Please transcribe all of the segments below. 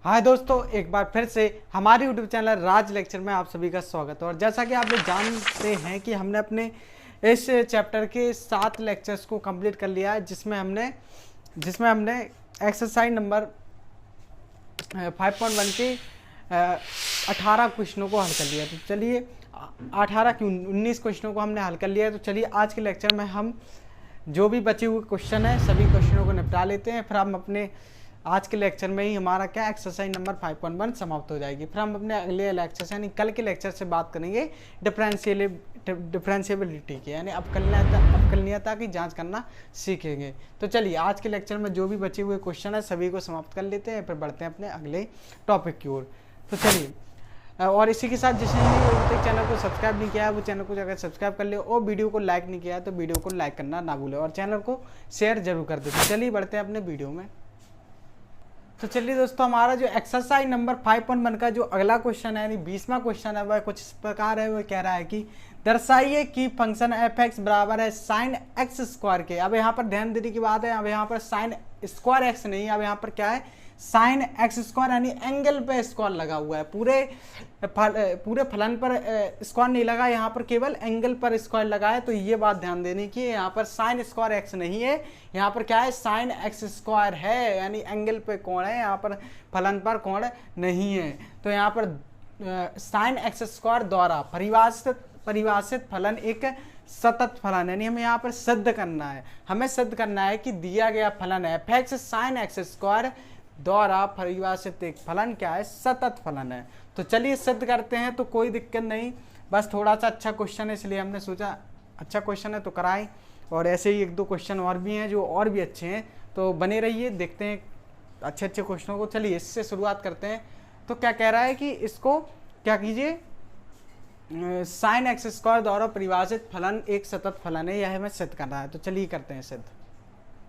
हाय दोस्तों, एक बार फिर से हमारे यूट्यूब चैनल राज लेक्चर में आप सभी का स्वागत है। और जैसा कि आप लोग जानते हैं कि हमने अपने इस चैप्टर के 7 लेक्चर्स को कंप्लीट कर लिया है, जिसमें हमने एक्सरसाइज नंबर 5.1 के 18 क्वेश्चनों को हल कर लिया। तो चलिए 18 क्यों 19 क्वेश्चनों को हमने हल कर लिया है। तो चलिए आज के लेक्चर में हम जो भी बचे हुए क्वेश्चन हैं सभी क्वेश्चनों को निपटा लेते हैं। फिर हम अपने आज के लेक्चर में ही हमारा क्या एक्सरसाइज नंबर 5.1 समाप्त हो जाएगी। फिर हम अपने अगले लेक्चर यानी कल के लेक्चर से बात करेंगे डिफरेंशिएबिलिटी की, यानी अवकलनीयता की जांच करना सीखेंगे। तो चलिए आज के लेक्चर में जो भी बचे हुए क्वेश्चन है सभी को समाप्त कर लेते हैं, फिर बढ़ते हैं अपने अगले टॉपिक की ओर। तो चलिए, और इसी के साथ जिसने अभी तक चैनल को सब्सक्राइब नहीं किया है वो चैनल को जाकर सब्सक्राइब कर ले, और वीडियो को लाइक नहीं किया है तो वीडियो को लाइक करना ना भूलें और चैनल को शेयर जरूर कर दें। तो चलिए बढ़ते हैं अपने वीडियो में। तो चलिए दोस्तों, हमारा जो एक्सरसाइज नंबर 5.1 का जो अगला क्वेश्चन है यानी 20वां क्वेश्चन है वह कुछ इस प्रकार है। वह कह रहा है कि दर्शाइए कि फंक्शन एफ एक्स बराबर है साइन एक्स स्क्वायर के। अब यहाँ पर ध्यान देने की बात है, अब यहाँ पर साइन स्क्वायर एक्स नहीं, अब यहाँ पर क्या है साइन एक्स स्क्वायर, यानी एंगल पे स्क्वायर लगा हुआ है। पूरे फलन पर स्क्वायर नहीं लगा, यहाँ पर केवल एंगल पर स्क्वायर लगा है। तो ये बात ध्यान देने की, यहाँ पर साइन स्क्वायर एक्स नहीं है, यहाँ पर क्या है साइन एक्स स्क्वायर है, यानी एंगल पे कोण है, यहाँ पर फलन पर कोण नहीं है। तो यहाँ पर साइन एक्स स्क्वायर द्वारा परिभाषित फलन एक सतत फलन, यानी हमें यहाँ पर सिद्ध करना है, हमें सिद्ध करना है कि दिया गया फलन F x sine x square द्वारा परिभाषित एक फलन क्या है, सतत फलन है। तो चलिए सिद्ध करते हैं। तो कोई दिक्कत नहीं, बस थोड़ा सा अच्छा क्वेश्चन है इसलिए हमने सोचा अच्छा क्वेश्चन है तो कराएं। और ऐसे ही एक दो क्वेश्चन और भी हैं जो और भी अच्छे हैं, तो बने रहिए, देखते हैं अच्छे क्वेश्चनों को। चलिए इससे शुरुआत करते हैं। तो क्या कह रहा है कि इसको क्या कीजिए, साइन एक्स स्क्वायर द्वारा परिभाषित फलन एक सतत फलन है, यह हमें सिद्ध करना है। तो चलिए करते हैं सिद्ध।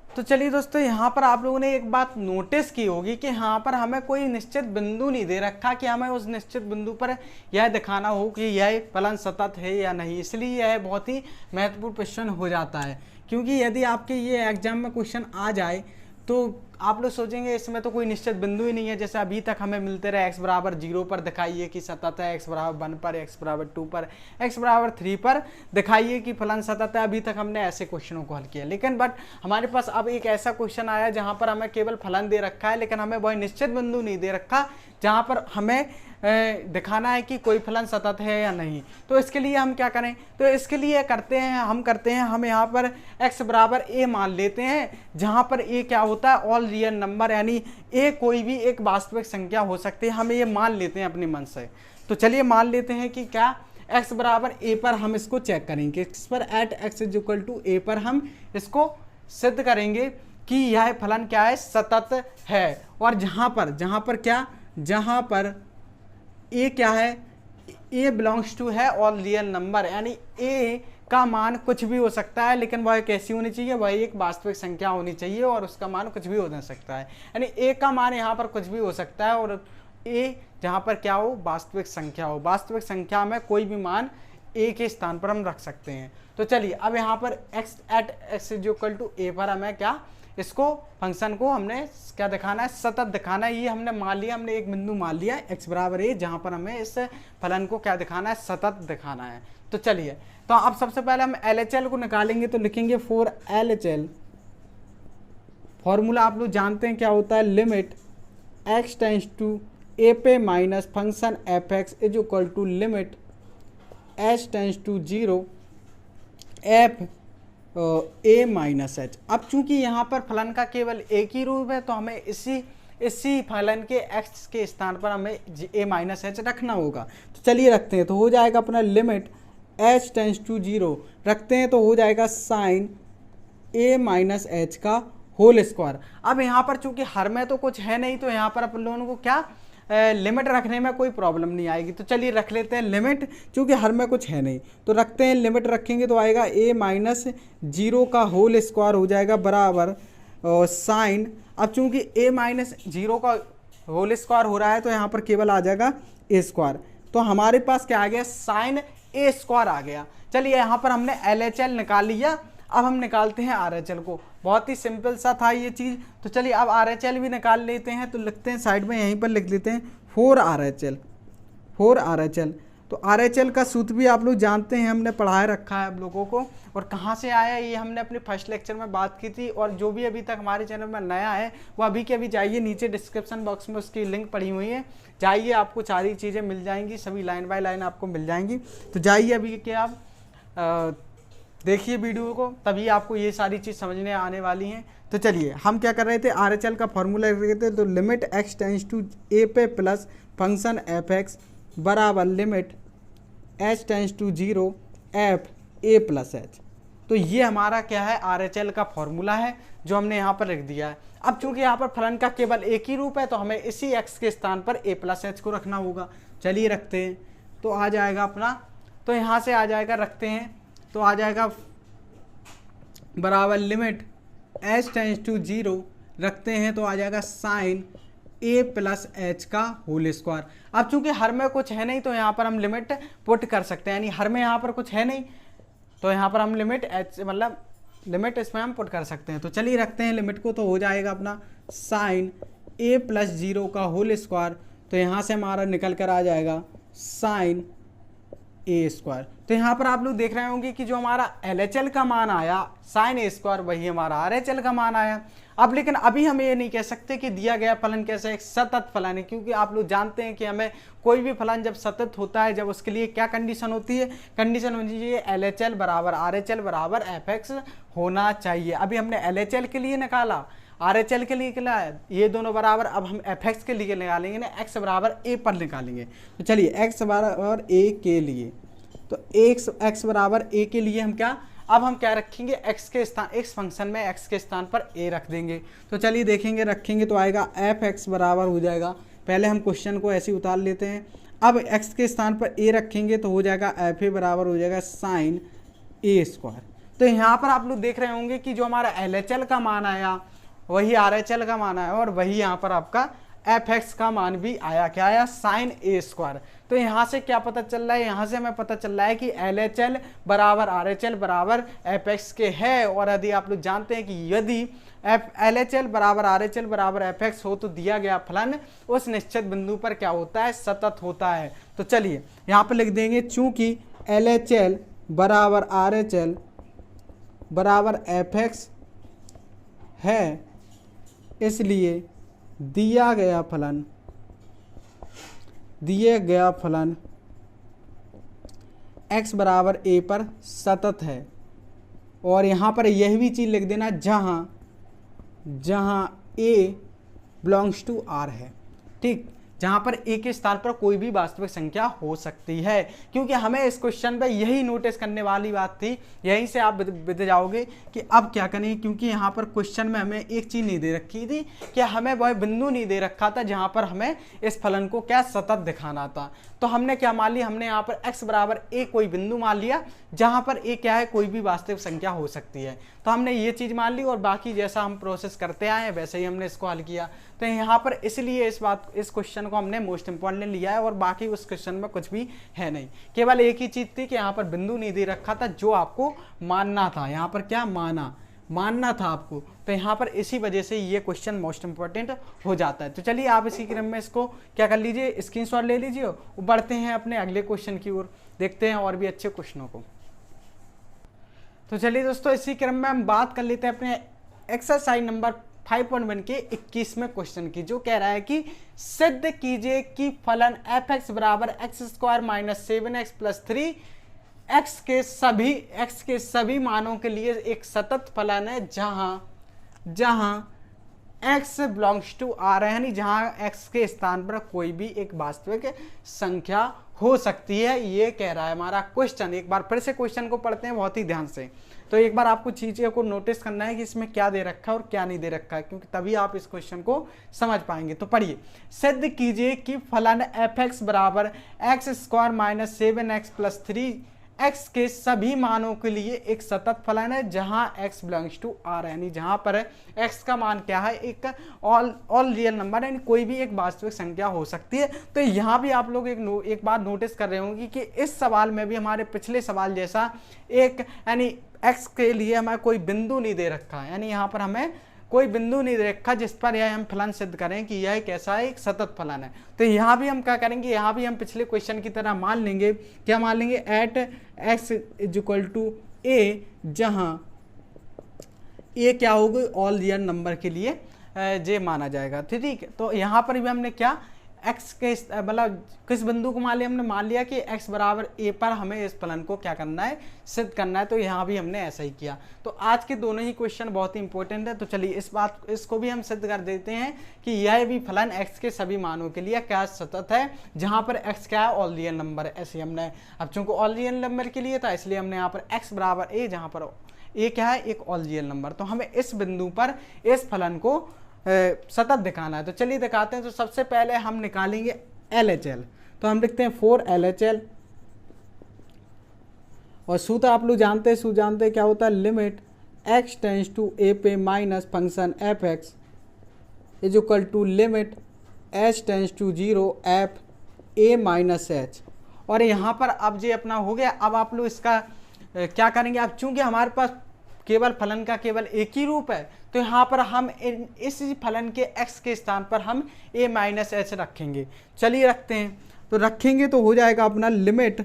तो चलिए दोस्तों, यहाँ पर आप लोगों ने एक बात नोटिस की होगी कि यहाँ पर हमें कोई निश्चित बिंदु नहीं दे रखा कि हमें उस निश्चित बिंदु पर यह दिखाना हो कि यह फलन सतत है या नहीं। इसलिए यह बहुत ही महत्वपूर्ण क्वेश्चन हो जाता है, क्योंकि यदि आपके ये एग्जाम में क्वेश्चन आ जाए तो आप लोग सोचेंगे इसमें तो कोई निश्चित बिंदु ही नहीं है। जैसे अभी तक हमें मिलते रहे x बराबर 0 पर दिखाइए कि सतत है, x बराबर 1 पर, x बराबर 2 पर, x बराबर 3 पर दिखाइए कि फलन सतत है। अभी तक हमने ऐसे क्वेश्चनों को हल किया, लेकिन बट हमारे पास अब एक ऐसा क्वेश्चन आया जहां पर हमें केवल फलन दे रखा है, लेकिन हमें वह निश्चित बिंदु नहीं दे रखा जहां पर हमें दिखाना है कि कोई फलन सतत है या नहीं। तो इसके लिए हम क्या करें, तो इसके लिए हम यहाँ पर x बराबर a मान लेते हैं, जहाँ पर a क्या होता है ऑल रियल नंबर, यानी a कोई भी एक वास्तविक संख्या हो सकती है। हमें ये मान लेते हैं अपने मन से। तो चलिए मान लेते हैं कि क्या x बराबर a पर हम इसको चेक करेंगे, इस पर at x is equal to a पर हम इसको सिद्ध करेंगे कि यह फलन क्या है सतत है। और जहाँ पर ए क्या है, ए बिलोंग्स टू है ऑल रियल नंबर, यानी ए का मान कुछ भी हो सकता है, लेकिन वह कैसी होनी चाहिए, वह एक वास्तविक संख्या होनी चाहिए और उसका मान कुछ भी हो सकता है। यानी ए का मान यहाँ पर कुछ भी हो सकता है और ए जहाँ पर क्या हो वास्तविक संख्या हो, वास्तविक संख्या में कोई भी मान ए के स्थान पर हम रख सकते हैं। तो चलिए अब यहाँ पर x at x is equal to a पर हमें क्या इसको फंक्शन को हमने क्या दिखाना है, सतत दिखाना है। ये हमने मान लिया, हमने एक बिंदु मान लिया x बराबर a, जहां पर हमें इस फलन को क्या दिखाना है, सतत दिखाना है। तो चलिए, तो अब सबसे पहले हम LHL को निकालेंगे। तो लिखेंगे फॉर LHL, फॉर्मूला आप लोग जानते हैं क्या होता है, limit x tends to a पे minus function F X is equal to limit h tends to 0 f a minus H. अब चूंकि यहाँ पर फलन का केवल एक ही रूप है तो हमें इसी फलन के x के स्थान पर हमें a माइनस एच रखना होगा। तो चलिए रखते हैं। तो हो जाएगा अपना लिमिट h टेंस टू 0 रखते हैं, तो हो जाएगा साइन a माइनस एच का होल स्क्वायर। अब यहाँ पर चूंकि हर में तो कुछ है नहीं, तो यहाँ पर अपन लोगों को क्या लिमिट रखने में कोई प्रॉब्लम नहीं आएगी। तो चलिए रख लेते हैं लिमिट, चूंकि हर में कुछ है नहीं तो रखते हैं लिमिट। रखेंगे तो आएगा a माइनस 0 का होल स्क्वायर हो जाएगा बराबर साइन। अब चूंकि a माइनस 0 का होल स्क्वायर हो रहा है तो यहाँ पर केवल आ जाएगा a स्क्वायर। तो हमारे पास क्या आ गया, साइन a स्क्वायर आ गया। चलिए यहाँ पर हमने LHL निकाल लिया। अब हम निकालते हैं RHL को। बहुत ही सिंपल सा था ये चीज़। तो चलिए अब RHL भी निकाल लेते हैं। तो लिखते हैं साइड में, यहीं पर लिख लेते हैं 4 RHL। तो RHL का सूत्र भी आप लोग जानते हैं, हमने पढ़ाए रखा है आप लोगों को। और कहाँ से आया ये हमने अपने फर्स्ट लेक्चर में बात की थी। और जो भी अभी तक हमारे चैनल में नया है वो अभी के अभी जाइए, नीचे डिस्क्रिप्शन बॉक्स में उसकी लिंक पड़ी हुई है, जाइए, आपको सारी चीज़ें मिल जाएंगी, सभी लाइन बाय लाइन आपको मिल जाएंगी। तो जाइए अभी के आप देखिए वीडियो को, तभी आपको ये सारी चीज़ समझने आने वाली हैं। तो चलिए हम क्या कर रहे थे, RHL का फॉर्मूला लिख रहे थे। तो limit x tends to a पे प्लस फंक्शन fx बराबर limit h tends to 0 f a plus h। तो ये हमारा क्या है, RHL का फॉर्मूला है जो हमने यहाँ पर लिख दिया है। अब चूंकि यहाँ पर फलन का केवल एक ही रूप है तो हमें इसी x के स्थान पर a प्लस h को रखना होगा। चलिए रखते हैं, तो आ जाएगा अपना, तो यहाँ से आ जाएगा, रखते हैं, तो आ जाएगा बराबर लिमिट h टेंस टू 0 रखते हैं, तो आ जाएगा साइन a प्लस एच का होल स्क्वायर। अब चूंकि हर में कुछ है नहीं तो यहाँ पर हम लिमिट पुट कर सकते हैं, यानी हर में यहाँ पर कुछ है नहीं तो यहाँ पर हम लिमिट h मतलब लिमिट इसमें हम पुट कर सकते हैं। तो चलिए रखते हैं लिमिट को, तो हो जाएगा अपना साइन a प्लस 0 का होल स्क्वायर। तो यहाँ से हमारा निकल कर आ जाएगा साइन a स्क्वायर। तो यहाँ पर आप लोग देख रहे होंगे कि जो हमारा LHL का मान आया साइन a स्क्वायर, वही हमारा RHL का मान आया। अब लेकिन अभी हम ये नहीं कह सकते कि दिया गया फलन कैसे एक सतत फलन है, क्योंकि आप लोग जानते हैं कि हमें कोई भी फलन जब सतत होता है, जब उसके लिए क्या कंडीशन होती है, कंडीशन होनी चाहिए LHL बराबर RHL बराबर fx होना चाहिए। अभी हमने LHL के लिए निकाला, RHL के लिए निकाला, ये दोनों बराबर, अब हम fx के लिए निकालेंगे ना, x बराबर a पर निकालेंगे। तो चलिए x बराबर a के लिए, तो x बराबर a के लिए हम क्या, अब हम क्या रखेंगे, x के स्थान, x फंक्शन में x के स्थान पर a रख देंगे। तो चलिए देखेंगे, रखेंगे तो आएगा fx बराबर हो जाएगा, पहले हम क्वेश्चन को ऐसे ही उतार लेते हैं। अब x के स्थान पर a रखेंगे तो हो जाएगा fa बराबर हो जाएगा साइन a स्क्वायर। तो यहाँ पर आप लोग देख रहे होंगे कि जो हमारा LHL का मान आया वही RHL का मान आया, और वही यहाँ पर आपका fx का मान भी आया, क्या आया, साइन a स्क्वायर। तो यहाँ से क्या पता चल रहा है, यहाँ से हमें पता चल रहा है कि LHL बराबर RHL बराबर fx के है। और यदि आप लोग जानते हैं कि यदि LHL बराबर RHL बराबर fx हो तो दिया गया फलन उस निश्चित बिंदु पर क्या होता है, सतत होता है। तो चलिए यहाँ पर लिख देंगे, चूंकि LHL बराबर RHL बराबर fx है, इसलिए दिया गया फलन x बराबर a पर सतत है। और यहाँ पर यह भी चीज़ लिख देना जहाँ a बिलोंग्स टू r है, ठीक, जहाँ पर a के स्थान पर कोई भी वास्तविक संख्या हो सकती है। क्योंकि हमें इस क्वेश्चन पे यही नोटिस करने वाली बात थी, यहीं से आप बित जाओगे कि अब क्या करें, क्योंकि यहाँ पर क्वेश्चन में हमें एक चीज़ नहीं दे रखी थी कि हमें वह बिंदु नहीं दे रखा था जहाँ पर हमें इस फलन को क्या सतत दिखाना था। तो हमने क्या मान लिया, हमने यहाँ पर x बराबर a कोई बिंदु मान लिया जहाँ पर a क्या है, कोई भी वास्तविक संख्या हो सकती है। तो हमने ये चीज़ मान ली और बाकी जैसा हम प्रोसेस करते आए हैं वैसे ही हमने इसको हल किया। तो यहाँ पर इसलिए इस क्वेश्चन को हमने मोस्ट इंपॉर्टेंट लिया है, और बाकी उस क्वेश्चन में कुछ भी है नहीं, केवल एक ही चीज़ थी कि यहाँ पर बिंदु नहीं दे रखा था जो आपको मानना था, यहाँ पर क्या मानना था आपको। तो यहाँ पर इसी वजह से ये क्वेश्चन मोस्ट इंपॉर्टेंट हो जाता है। तो चलिए आप इसी क्रम में इसको क्या कर लीजिए, स्क्रीनशॉट ले लीजिए और बढ़ते हैं अपने अगले क्वेश्चन की ओर, देखते हैं और भी अच्छे क्वेश्चनों को। तो चलिए दोस्तों इसी क्रम में हम बात कर लेते हैं अपने एक्सरसाइज नंबर 5.1 के 21वें क्वेश्चन की, जो कह रहा है कि सिद्ध कीजिए कि फलन fx बराबर x square minus 7x plus 3 x के सभी मानों के लिए एक सतत फलन है जहां x बिलोंग्स टू r है, यानी जहां x के स्थान पर कोई भी एक वास्तविक संख्या हो सकती है। ये कह रहा है हमारा क्वेश्चन। एक बार फिर से क्वेश्चन को पढ़ते हैं बहुत ही ध्यान से। तो एक बार आपको चीज़ों को नोटिस करना है कि इसमें क्या दे रखा है और क्या नहीं दे रखा है, क्योंकि तभी आप इस क्वेश्चन को समझ पाएंगे। तो पढ़िए, सिद्ध कीजिए कि फलन fx बराबर x square minus 7x plus 3 x के सभी मानों के लिए एक सतत फलन है जहां x बिलोंग्स टू r, यानी जहां पर x का मान क्या है, एक ऑल रियल नंबर, यानी कोई भी एक वास्तविक संख्या हो सकती है। तो यहाँ भी आप लोग एक बात नोटिस कर रहे होंगे कि इस सवाल में भी हमारे पिछले सवाल जैसा एक यानी एक्स के लिए हमें कोई बिंदु नहीं दे रखा है, यानी यहाँ पर हमें कोई बिंदु नहीं दे रखा जिस पर यह हम फलन सिद्ध करें कि यह कैसा है, एक सतत फलन है। तो यहाँ भी हम क्या करेंगे, यहाँ भी हम पिछले क्वेश्चन की तरह मान लेंगे, क्या मान लेंगे, at x is equal to A, जहाँ ए क्या होगा, ऑल रियल नंबर के लिए जे माना जाएगा। ठीक है, तो यहाँ पर भी हमने क्या x के मतलब किस बिंदु को मान लिया, हमने मान लिया कि x बराबर a पर हमें इस फलन को क्या करना है, सिद्ध करना है। तो यहाँ भी हमने ऐसा ही किया। तो आज के दोनों ही क्वेश्चन बहुत ही इंपॉर्टेंट है। तो चलिए इसको भी हम सिद्ध कर देते हैं कि यह भी फलन x के सभी मानों के लिए क्या सतत है, जहाँ पर x क्या है, ऑल रियल नंबर है। ऐसे हमने, अब चूंकि ऑल रियल नंबर के लिए था इसलिए हमने यहाँ पर x बराबर a, जहाँ पर a क्या है, एक ऑल रियल नंबर। तो हमें इस बिंदु पर इस फलन को सतत दिखाना है। तो चलिए दिखाते हैं। तो सबसे पहले हम निकालेंगे LHL। तो हम लिखते हैं 4 LHL, और सूत्र आप लोग जानते हैं क्या होता है, limit x tends to a पे minus function fx is equal to limit h tends to 0 f a minus h। और यहाँ पर अब ये अपना हो गया। अब आप लोग इसका क्या करेंगे, अब चूंकि हमारे पास केवल फलन का केवल एक ही रूप है, तो यहाँ पर हम इस फलन के x के स्थान पर हम a माइनस एच रखेंगे। चलिए रखते हैं। तो रखेंगे तो हो जाएगा अपना लिमिट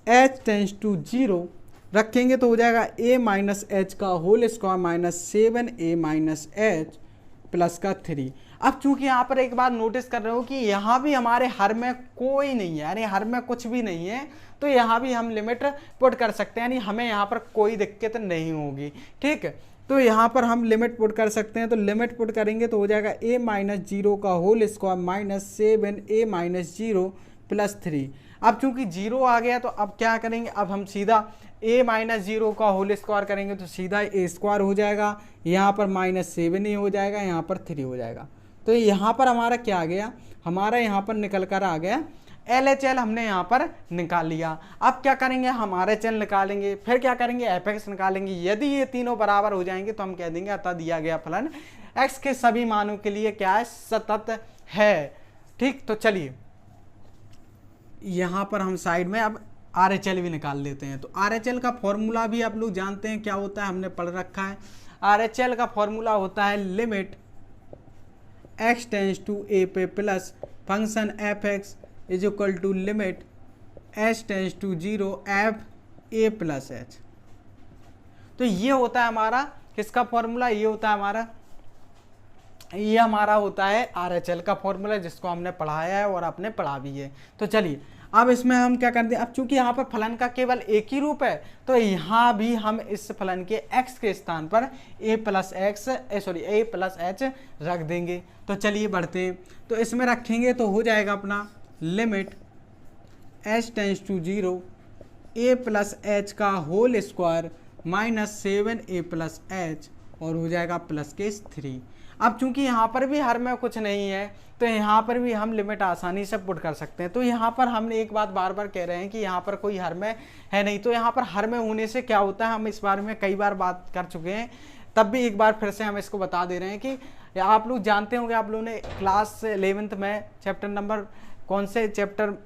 h टेंस टू 0, रखेंगे तो हो जाएगा a माइनस एच का whole square minus 7a minus H plus का 3। अब चूंकि यहाँ पर एक बार नोटिस कर रहे हो कि यहाँ भी हमारे हर में कोई नहीं है, यानी हर में कुछ भी नहीं है, तो यहाँ भी हम लिमिट पुट कर सकते हैं, यानी हमें यहाँ पर कोई दिक्कत नहीं होगी। ठीक है, तो यहाँ पर हम लिमिट पुट कर सकते हैं। तो लिमिट पुट करेंगे तो हो जाएगा a माइनस 0 का whole square minus 7a minus 0 plus 3। अब चूंकि 0 आ गया तो अब क्या करेंगे, अब हम सीधा a माइनस 0 का होल स्क्वायर करेंगे तो सीधा a स्क्वायर हो जाएगा, यहाँ पर माइनस 7a हो जाएगा, यहाँ पर 3 हो जाएगा। तो यहाँ पर हमारा क्या आ गया, हमारा यहाँ पर निकल कर आ गया LHL, हमने यहाँ पर निकाल लिया। अब क्या करेंगे, हम RHL निकालेंगे, फिर क्या करेंगे, fx निकालेंगे। यदि ये तीनों बराबर हो जाएंगे तो हम कह देंगे अतः दिया गया फलन x के सभी मानों के लिए क्या है, सतत है। ठीक, तो चलिए यहाँ पर हम साइड में अब RHL भी निकाल लेते हैं। तो RHL का फॉर्मूला भी आप लोग जानते हैं क्या होता है, हमने पढ़ रखा है। RHL का फॉर्मूला होता है limit x tends to a पे plus function fx is equal to limit h tends to 0 f a plus h। तो ये होता है हमारा किसका फॉर्मूला, ये होता है हमारा, ये हमारा होता है RHL का फॉर्मूला, जिसको हमने पढ़ाया है और आपने पढ़ा भी है। तो चलिए अब इसमें हम क्या करते हैं, अब चूंकि यहाँ पर फलन का केवल एक ही रूप है, तो यहाँ भी हम इस फलन के x के स्थान पर a प्लस h रख देंगे। तो चलिए बढ़ते हैं। तो इसमें रखेंगे तो हो जाएगा अपना limit h tends to 0 a plus h का whole square minus 7a plus h, और हो जाएगा प्लस के 3। अब चूंकि यहाँ पर भी हर में कुछ नहीं है, तो यहाँ पर भी हम लिमिट आसानी से पुट कर सकते हैं। तो यहाँ पर हमने एक बात बार बार कह रहे हैं कि यहाँ पर कोई हर में है नहीं, तो यहाँ पर हर में होने से क्या होता है, हम इस बारे में कई बार बात कर चुके हैं, तब भी एक बार फिर से हम इसको बता दे रहे हैं कि आप लोग जानते होंगे, आप लोगों ने क्लास 11th में चैप्टर नंबर कौन से चैप्टर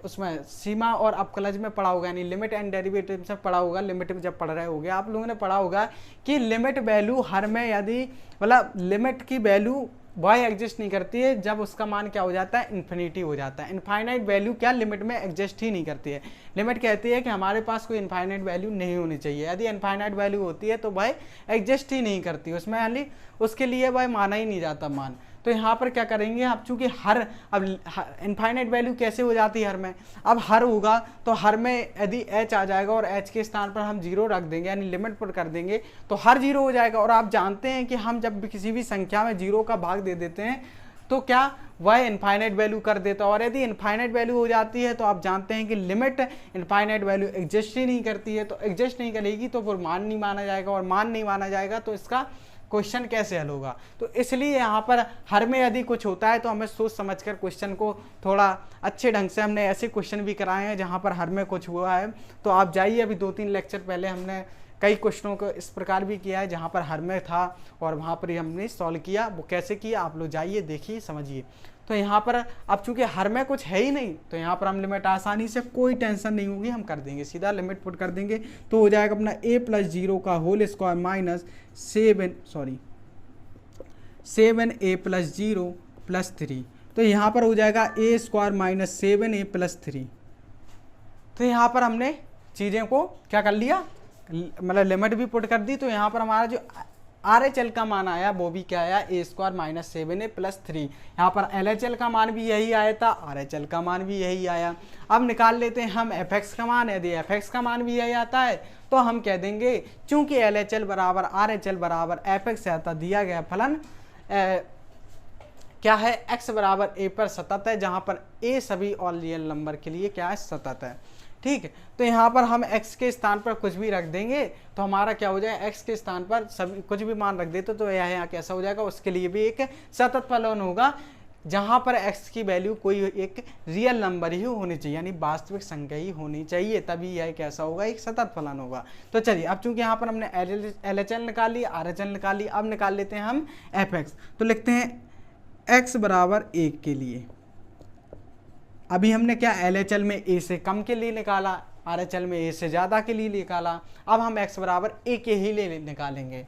उसमें सीमा और अपकलज में पढ़ा होगा, यानी लिमिट एंड डेरिवेटिव से पढ़ा होगा। लिमिट में जब पढ़ रहे होगे आप लोगों ने पढ़ा होगा कि लिमिट वैल्यू हर में, यदि मतलब लिमिट की वैल्यू वाई एग्जिस्ट नहीं करती है जब उसका मान क्या हो जाता है, इन्फिनिटी हो जाता है। इनफाइनाइट वैल्यू क्या लिमिट में एग्जिस्ट ही नहीं करती है। लिमिट कहती है कि हमारे पास कोई इनफाइनाइट वैल्यू नहीं होनी चाहिए, यदि इनफाइनाइट वैल्यू होती है तो भाई एग्जिस्ट ही नहीं करती उसमें, यानी उसके लिए भाई माना ही नहीं जाता मान। तो यहाँ पर क्या करेंगे, आप चूंकि हर, अब इनफाइनाइट वैल्यू कैसे हो जाती है हर में, अब हर होगा तो हर में यदि h आ जाएगा और h के स्थान पर हम 0 रख देंगे, यानी लिमिट पुट कर देंगे तो हर 0 हो जाएगा। और आप जानते हैं कि हम जब भी किसी भी संख्या में 0 का भाग दे देते हैं तो क्या वह इनफाइनाइट वैल्यू कर देता है, और यदि इनफाइनाइट वैल्यू हो जाती है तो आप जानते हैं कि लिमिट इनफाइनाइट वैल्यू एग्जिस्ट ही नहीं करती है। तो एग्जिस्ट नहीं करेगी तो फिर मान नहीं माना जाएगा, और मान नहीं माना जाएगा तो इसका क्वेश्चन कैसे हल होगा। तो इसलिए यहाँ पर हर में यदि कुछ होता है तो हमें सोच समझकर क्वेश्चन को थोड़ा अच्छे ढंग से, हमने ऐसे क्वेश्चन भी कराए हैं जहाँ पर हर में कुछ हुआ है। तो आप जाइए, अभी 2-3 लेक्चर पहले हमने कई क्वेश्चनों को इस प्रकार भी किया है जहाँ पर हर में था और वहाँ पर ही हमने सॉल्व किया। वो कैसे किया आप लोग जाइए देखिए समझिए। तो यहाँ पर अब चूंकि हर में कुछ है ही नहीं तो यहाँ पर हम लिमिट आसानी से, कोई टेंशन नहीं होगी, हम कर देंगे, सीधा लिमिट पुट कर देंगे। तो हो जाएगा अपना a + 0 का होल स्क्वायर माइनस 7a + 0 + 3। तो यहाँ पर हो जाएगा a² - 7a + 3। तो यहाँ पर हमने चीज़ें को क्या कर लिया, मतलब लिमिट भी पुट कर दी। तो यहाँ पर हमारा जो RHL का मान आया वो भी क्या आया, a² - 7a + 3। यहाँ पर LHL का मान भी यही आया था, RHL का मान भी यही आया। अब निकाल लेते हैं हम fx का मान। यदि fx का मान भी यही आता है तो हम कह देंगे चूंकि LHL बराबर RHL बराबर fx आता दिया गया फलन क्या है, x बराबर a पर सतत है, जहाँ पर a सभी ऑल रियल नंबर के लिए क्या है, सतत है। ठीक है, तो यहाँ पर हम x के स्थान पर कुछ भी रख देंगे तो हमारा क्या हो जाएगा, x के स्थान पर सभी कुछ भी मान रख देते तो यहाँ कैसा हो जाएगा, उसके लिए भी एक सतत फलन होगा जहाँ पर x की वैल्यू कोई एक रियल नंबर ही होनी चाहिए, यानी वास्तविक संख्या ही होनी चाहिए, तभी यह कैसा होगा, एक सतत फलन होगा। तो चलिए अब चूंकि यहाँ पर हमने LHL निकाल ली, RHL निकाल ली, अब निकाल लेते हैं हम fx। तो लिखते हैं x बराबर 1 के लिए, अभी हमने क्या LHL में a से कम के लिए निकाला, RHL में a से ज़्यादा के लिए निकाला। अब हम x बराबर a के ही ले निकालेंगे।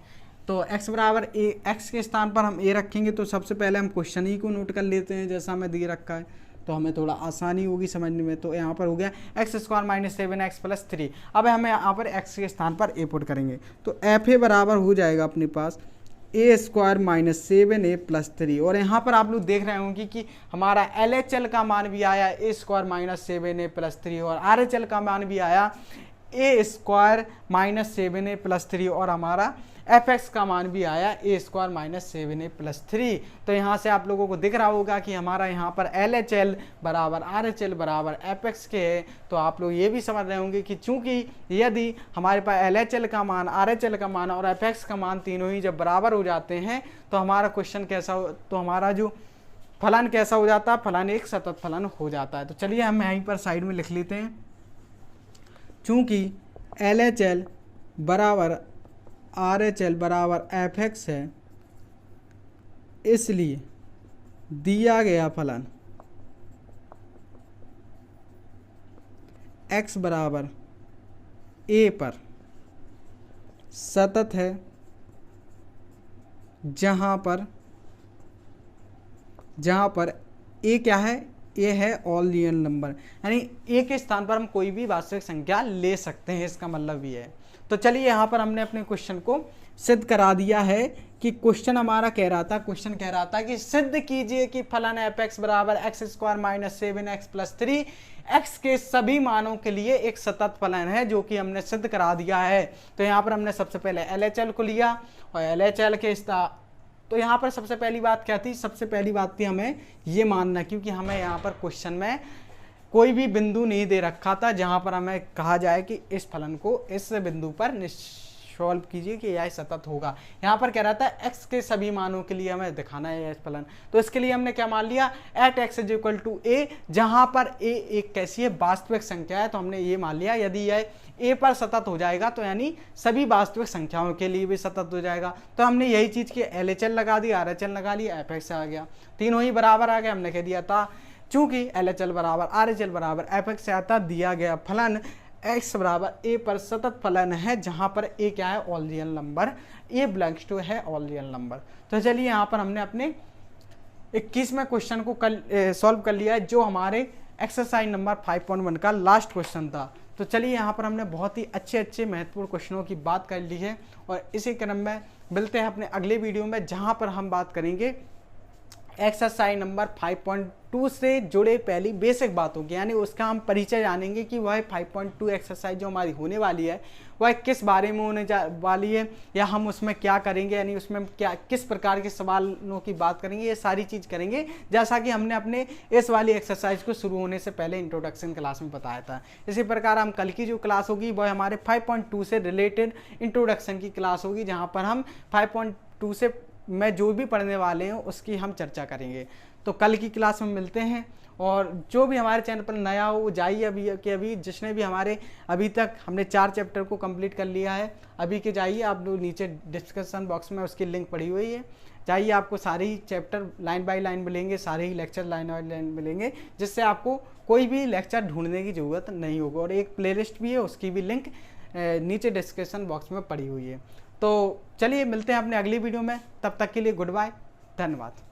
तो x बराबर a, x के स्थान पर हम a रखेंगे। तो सबसे पहले हम क्वेश्चन ही को नोट कर लेते हैं जैसा हमें दे रखा है, तो हमें थोड़ा आसानी होगी समझने में। तो यहाँ पर हो गया x² - 7x + 3। अब हमें यहाँ पर x के स्थान पर a पुट करेंगे तो fa बराबर हो जाएगा अपने पास a² - 7a + 3। और यहाँ पर आप लोग देख रहे होंगे कि हमारा LHL का मान भी आया a² - 7a + 3 और RHL का मान भी आया a² - 7a + 3 और हमारा fx का मान भी आया a² - 7a + 3। तो यहाँ से आप लोगों को दिख रहा होगा कि हमारा यहाँ पर LHL बराबर RHL बराबर fx के है। तो आप लोग ये भी समझ रहे होंगे कि चूंकि यदि हमारे पास LHL का मान, RHL का मान और fx का मान तीनों ही जब बराबर हो जाते हैं तो हमारा क्वेश्चन कैसा हो, तो हमारा जो फलन कैसा हो जाता है, फलन एक सतत फलन हो जाता है। तो चलिए हम यहीं पर साइड में लिख लेते हैं, चूंकि LHL बराबर RHL बराबर fx है, इसलिए दिया गया फलन x बराबर a पर सतत है, जहाँ पर a क्या है, a है ऑल रियल नंबर, यानी a के स्थान पर हम कोई भी वास्तविक संख्या ले सकते हैं, इसका मतलब ये है। तो चलिए यहाँ पर हमने अपने क्वेश्चन को सिद्ध करा दिया है कि क्वेश्चन हमारा कह रहा था कि सिद्ध कीजिए कि फलन fx बराबर x² - 7x + 3 x के सभी मानों के लिए एक सतत फलन है, जो कि हमने सिद्ध करा दिया है। तो यहाँ पर हमने सबसे पहले LHL को लिया और LHL के तो यहाँ पर सबसे पहली बात क्या थी, सबसे पहली बात थी हमें ये मानना, क्योंकि हमें यहाँ पर क्वेश्चन में कोई भी बिंदु नहीं दे रखा था जहां पर हमें कहा जाए कि इस फलन को इस बिंदु पर सॉल्व कीजिए कि यह सतत होगा। यहाँ पर कह रहा था x के सभी मानों के लिए हमें दिखाना है यह फलन। तो इसके लिए हमने क्या मान लिया, एट x = a, जहां पर a एक कैसी है, वास्तविक संख्या है। तो हमने ये मान लिया यदि यह a पर सतत हो जाएगा तो यानी सभी वास्तविक संख्याओं के लिए भी सतत हो जाएगा। तो हमने यही चीज की LHL लगा दी, RHL लगा लिया, fx आ गया, तीनों ही बराबर आ गए। हमने कह दिया था चूंकि LHL बराबर RHL बराबर fx से आता दिया गया फलन x बराबर a पर सतत फलन है, जहां पर a क्या है, all real number, a belongs to है ऑल रियल नंबर। तो चलिए यहाँ पर हमने अपने 21वें क्वेश्चन को सॉल्व कर लिया है, जो हमारे एक्सरसाइज नंबर 5.1 का लास्ट क्वेश्चन था। तो चलिए यहाँ पर हमने बहुत ही अच्छे महत्वपूर्ण क्वेश्चनों की बात कर ली है और इसी क्रम में मिलते हैं अपने अगले वीडियो में, जहाँ पर हम बात करेंगे एक्सरसाइज नंबर 5.2 से जुड़े पहली बेसिक बातों की, यानी उसका हम परिचय जानेंगे कि वह 5.2 एक्सरसाइज जो हमारी होने वाली है वह किस बारे में होने वाली है, या हम उसमें क्या करेंगे, यानी उसमें क्या किस प्रकार के सवालों की बात करेंगे, ये सारी चीज़ करेंगे जैसा कि हमने अपने इस वाली एक्सरसाइज को शुरू होने से पहले इंट्रोडक्शन क्लास में बताया था। इसी प्रकार हम कल की जो क्लास होगी वह हमारे 5.2 से रिलेटेड इंट्रोडक्शन की क्लास होगी, जहाँ पर हम 5.2 से मैं जो भी पढ़ने वाले हैं उसकी हम चर्चा करेंगे। तो कल की क्लास में मिलते हैं। और जो भी हमारे चैनल पर नया हो वो जाइए अभी जिसने भी हमारे अभी तक हमने 4 चैप्टर को कंप्लीट कर लिया है, अभी के जाइए आप लोग, नीचे डिस्क्रिप्शन बॉक्स में उसकी लिंक पड़ी हुई है, जाइए आपको सारे ही चैप्टर लाइन बाय लाइन मिलेंगे, सारे ही लेक्चर लाइन बाय लाइन मिलेंगे, जिससे आपको कोई भी लेक्चर ढूंढने की ज़रूरत नहीं होगी। और एक प्लेलिस्ट भी है, उसकी भी लिंक नीचे डिस्क्रिप्शन बॉक्स में पड़ी हुई है। तो चलिए मिलते हैं अपने अगली वीडियो में, तब तक के लिए गुड बाय, धन्यवाद।